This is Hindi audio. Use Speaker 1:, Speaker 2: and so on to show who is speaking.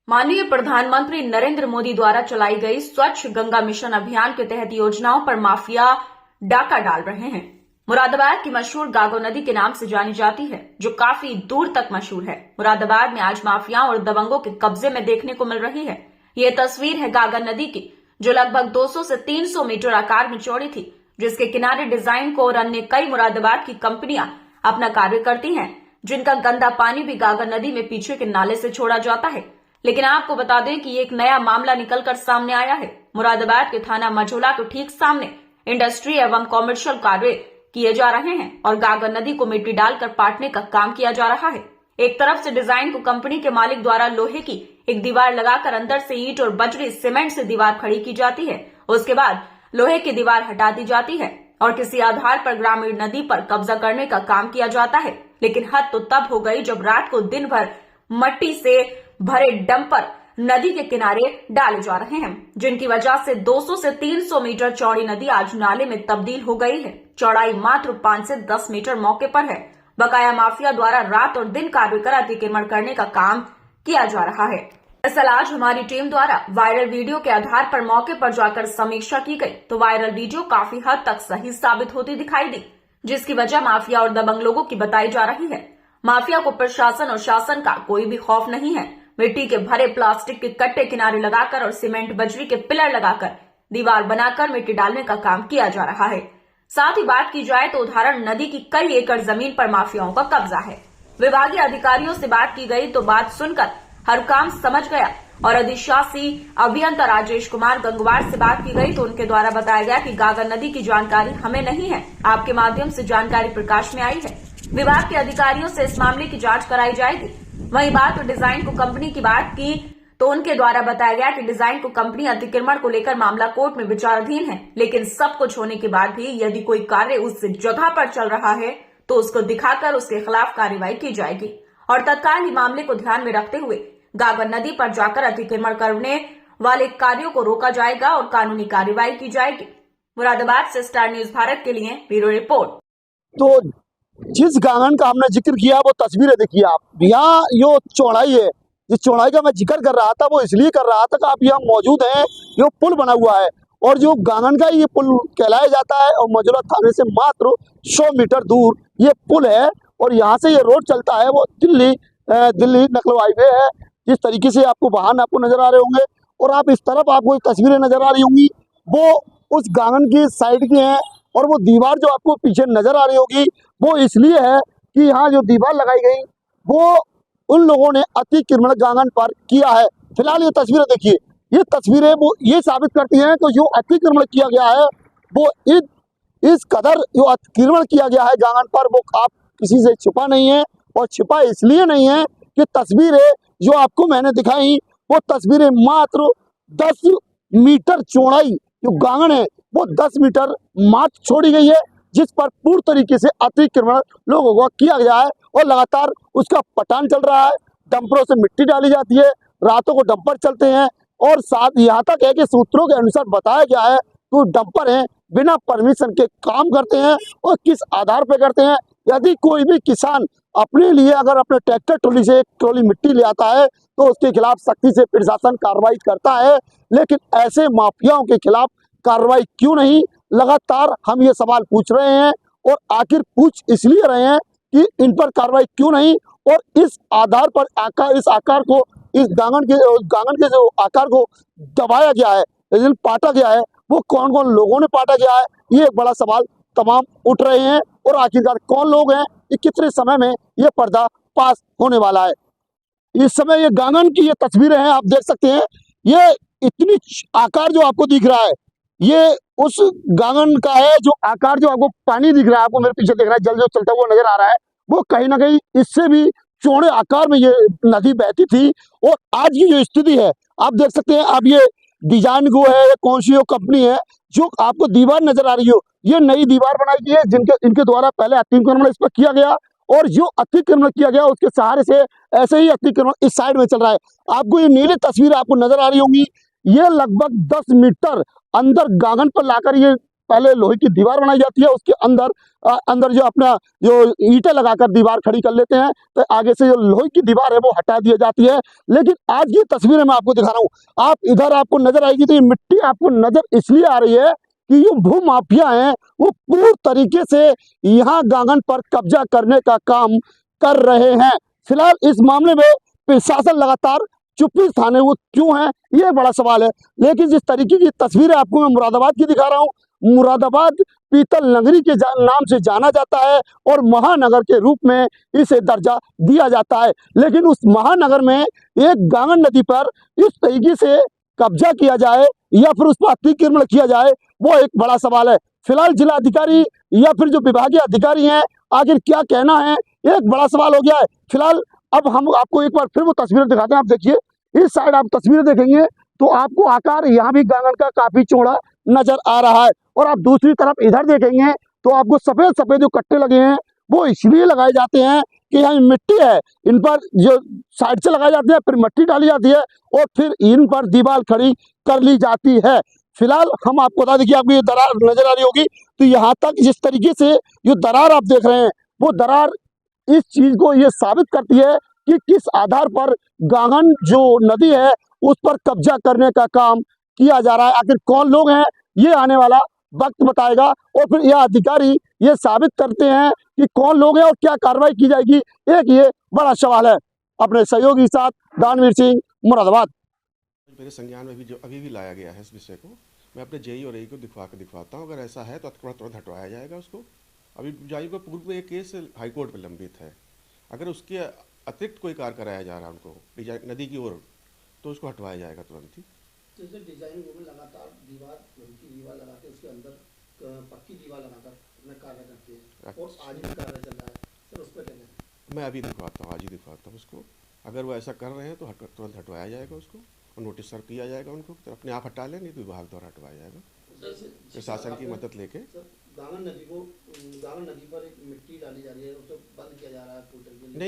Speaker 1: माननीय प्रधानमंत्री नरेंद्र मोदी द्वारा चलाई गई स्वच्छ गंगा मिशन अभियान के तहत योजनाओं पर माफिया डाका डाल रहे हैं। मुरादाबाद की मशहूर गागो नदी के नाम से जानी जाती है, जो काफी दूर तक मशहूर है। मुरादाबाद में आज माफियाओं और दबंगों के कब्जे में देखने को मिल रही है। ये तस्वीर है गागो नदी की, जो लगभग 200 से 300 मीटर आकार में चौड़ी थी, जिसके किनारे डिजाइन को और अन्य कई मुरादाबाद की कंपनियां अपना कार्य करती हैं, जिनका गंदा पानी भी गागो नदी में पीछे के नाले से छोड़ा जाता है। लेकिन आपको बता दें कि एक नया मामला निकलकर सामने आया है। मुरादाबाद के थाना मझोला के ठीक सामने इंडस्ट्री एवं कॉमर्शियल कार्य किए जा रहे हैं और गागो नदी को मिट्टी डालकर पाटने का काम किया जा रहा है। एक तरफ से डिजाइन को कंपनी के मालिक द्वारा लोहे की एक दीवार लगाकर अंदर से ईंट और बजरी सीमेंट से दीवार खड़ी की जाती है। उसके बाद लोहे की दीवार हटा दी जाती है और किसी आधार पर ग्रामीण नदी पर कब्जा करने का काम किया जाता है। लेकिन हद तो तब हो गई जब रात को दिन भर मट्टी से भरे डंपर नदी के किनारे डाले जा रहे हैं, जिनकी वजह से 200 से 300 मीटर चौड़ी नदी आज नाले में तब्दील हो गई है। चौड़ाई मात्र 5 से 10 मीटर मौके पर है। बकाया माफिया द्वारा रात और दिन कार्य कर अतिक्रमण करने का काम किया जा रहा है। दरअसल आज हमारी टीम द्वारा वायरल वीडियो के आधार पर मौके पर जाकर समीक्षा की गई, तो वायरल वीडियो काफी हद तक सही साबित होती दिखाई दी, जिसकी वजह माफिया और दबंग लोगों की बताई जा रही है। माफिया को प्रशासन और शासन का कोई भी खौफ नहीं है। मिट्टी के भरे प्लास्टिक के कट्टे किनारे लगाकर और सीमेंट बजरी के पिलर लगाकर दीवार बनाकर मिट्टी डालने का काम किया जा रहा है। साथ ही बात की जाए तो उदाहरण नदी की कई एकड़ जमीन पर माफियाओं का कब्जा है। विभागीय अधिकारियों से बात की गई तो बात सुनकर हर काम समझ गया और अधिशासी अभियंता राजेश कुमार गंगवार से बात की गई तो उनके द्वारा बताया गया कि गागो नदी की जानकारी हमें नहीं है, आपके माध्यम से जानकारी प्रकाश में आई है। विभाग के अधिकारियों से इस मामले की जांच कराई जाएगी। वहीं बात तो डिजाइन को कंपनी की बात की तो उनके द्वारा बताया गया कि डिजाइन को कंपनी अतिक्रमण को लेकर मामला कोर्ट में विचाराधीन है, लेकिन सब कुछ होने के बाद भी यदि कोई कार्य उस जगह पर चल रहा है तो उसको दिखाकर उसके खिलाफ कार्रवाई की जाएगी और तत्काल ही मामले को ध्यान में रखते हुए गागो नदी पर जाकर अतिक्रमण करने वाले कार्यों को रोका जाएगा और कानूनी कार्रवाई की जाएगी। मुरादाबाद से स्टार न्यूज भारत के लिए ब्यूरो रिपोर्ट।
Speaker 2: तो जिस गागन का हमने जिक्र किया वो तस्वीरें देखिए आप, यहाँ जो चौड़ाई है, जिस चौड़ाई का मैं जिक्र कर रहा था वो इसलिए कर रहा था कि आप यहाँ मौजूद हैं। ये पुल बना हुआ है और जो गागन का ये पुल कहलाया जाता है और मझोला थाने से मात्र 100 मीटर दूर ये पुल है और यहाँ से ये रोड चलता है वो दिल्ली नकल हाईवे है। जिस तरीके से आपको वाहन आपको नजर आ रहे होंगे और आप इस तरफ आपको तस्वीरें नजर आ रही होंगी वो उस गागन की साइड की है और वो दीवार जो आपको पीछे नजर आ रही होगी वो इसलिए है कि यहाँ जो दीवार लगाई गई वो उन लोगों ने अतिक्रमण गागन पर किया है। फिलहाल ये तस्वीरें देखिए, ये तस्वीरें वो ये साबित करती हैं कि जो अतिक्रमण किया गया है वो इस कदर जो अतिक्रमण किया गया है गागन पर वो आप किसी से छुपा नहीं है और छिपा इसलिए नहीं है कि तस्वीरें जो आपको मैंने दिखाई वो तस्वीरें मात्र 10 मीटर चौड़ाई जो गागन है वो 10 मीटर मात्र छोड़ी गई है, जिस पर पूर्ण तरीके से अतिक्रमण लोगों को किया गया है और लगातार उसका पटान चल रहा है। डंपरों से मिट्टी डाली जाती है, रातों को डंपर चलते हैं और साथ यहाँ तक है कि सूत्रों के अनुसार बताया गया है तो डंपर हैं बिना परमिशन के काम करते हैं और किस आधार पर करते हैं। यदि कोई भी किसान अपने लिए अगर अपने ट्रैक्टर ट्रॉली से एक ट्रॉली मिट्टी ले आता है तो उसके खिलाफ सख्ती से प्रशासन कार्रवाई करता है, लेकिन ऐसे माफियाओं के खिलाफ कार्रवाई क्यों नहीं? लगातार हम ये सवाल पूछ रहे हैं और आखिर पूछ इसलिए रहे हैं कि इन पर कार्रवाई क्यों नहीं और इस आधार पर इस गागन के जो आकार को दबाया गया है, लेकिन पाटा गया है, वो कौन कौन लोगों ने पाटा गया है, ये एक बड़ा सवाल तमाम उठ रहे हैं और आखिरकार कौन लोग हैं, ये कितने समय में ये पर्दा पास होने वाला है। इस समय ये गागन की ये तस्वीरें हैं, आप देख सकते हैं ये इतनी आकार जो आपको दिख रहा है ये उस गागन का है। जो आकार जो आपको पानी दिख रहा है, आपको मेरे पीछे दिख रहा है, जल जो चलता हुआ नजर आ रहा है, वो कहीं ना कहीं इससे भी चौड़े आकार में ये नदी बहती थी और आज की जो स्थिति है आप देख सकते हैं। अब ये डिजाइन को है या कौन सी कंपनी है जो आपको दीवार नजर आ रही हो, ये नई दीवार बनाई गई है इनके द्वारा पहले अतिक्रमण इस पर किया गया और जो अतिक्रमण किया गया उसके सहारे से ऐसे ही अतिक्रमण इस साइड में चल रहा है। आपको ये नीली तस्वीर आपको नजर आ रही होंगी, ये लगभग 10 मीटर अंदर गागन पर लाकर ये पहले लोहे की दीवार बनाई जाती है, उसके अंदर अंदर जो अपना जो ईंटें लगाकर दीवार खड़ी कर लेते हैं, तो आगे से जो लोहे की दीवार है वो हटा दी जाती है। लेकिन आज ये तस्वीरें मैं आपको दिखा रहा हूँ, आप इधर आपको नजर आएगी, तो ये मिट्टी आपको नजर इसलिए आ रही है कि ये भू माफिया हैं, वो पूर्ण तरीके से यहाँ गांगन पर कब्जा करने का काम कर रहे हैं। फिलहाल इस मामले में प्रशासन लगातार चुप्पी थाने वो क्यों है, ये बड़ा सवाल है। लेकिन जिस तरीके की तस्वीरें आपको मैं मुरादाबाद की दिखा रहा हूँ, मुरादाबाद पीतल नगरी के नाम से जाना जाता है और महानगर के रूप में इसे दर्जा दिया जाता है। लेकिन उस महानगर में एक गांगन नदी पर इस तरीके से कब्जा किया जाए या फिर उस पर अतिक्रमण किया जाए, वो एक बड़ा सवाल है। फिलहाल जिला अधिकारी या फिर जो विभागीय अधिकारी हैं, आखिर क्या कहना है, एक बड़ा सवाल हो गया है। फिलहाल अब हम आपको एक बार फिर वो तस्वीरें दिखाते हैं। आप देखिए, इस साइड आप तस्वीरें देखेंगे तो आपको आकार यहाँ भी गांगन का काफी चौड़ा नजर आ रहा है, और आप दूसरी तरफ इधर देखेंगे तो आपको सफेद सफेद जो कट्टे लगे हैं वो इसलिए लगाए जाते हैं कि यहाँ मिट्टी है, इन पर जो साइड से लगाए जाते हैं, फिर मिट्टी डाली जाती है और फिर इन पर दीवार खड़ी कर ली जाती है। फिलहाल हम आपको बता दें कि आपको ये दरार नजर आ रही होगी, तो यहाँ तक जिस तरीके से जो दरार आप देख रहे हैं, वो दरार इस चीज को ये साबित करती है कि किस आधार पर गांगन जो नदी है उस पर कब्जा करने का काम किया जा रहा है। आखिर कौन लोग हैं, ये आने वाला वक्त बताएगा, और फिर यह अधिकारी ये साबित करते हैं कि कौन लोग हैं और क्या कार्रवाई की जाएगी, एक ये बड़ा सवाल है। अपने सहयोगी के साथ दानवीर सिंह, मुरादाबाद।
Speaker 3: मेरे संज्ञान में अभी भी लाया गया है इस विषय को। मैं अपने जेई और एई को दिखवाता हूँ, अगर ऐसा है तो तुरंत हटवाया जाएगा उसको। अभी जेई को पूर्व में एक केस हाईकोर्ट में लंबित है, अगर उसके अतिरिक्त कोई कार्य कराया जा रहा है उनको डिजाइन नदी की ओर, तो उसको हटवाया जाएगा तुरंत ही।
Speaker 4: जैसे डिजाइन वो में लगातार लोहे की दीवार लगा के उसके अंदर पक्की दीवार लगाकर अपना कार्य करते हैं, और आज भी कार्य चल रहा है सर, उस पर क्या कहें?
Speaker 3: मैं अभी दिखवाता हूँ, आज ही दिखवाता हूँ उसको। अगर वो ऐसा कर रहे हैं तो तुरंत हटवाया जाएगा उसको, और नोटिस सर्व किया जाएगा उनको, तो अपने आप हटा लें, नहीं तो विभाग द्वारा हटवाया जाएगा प्रशासन की मदद लेके।
Speaker 4: गांगन नदी पर एक मिट्टी डाली जा रही है, उसे बंद किया जा रहा है पूरी तरीके से।
Speaker 3: नहीं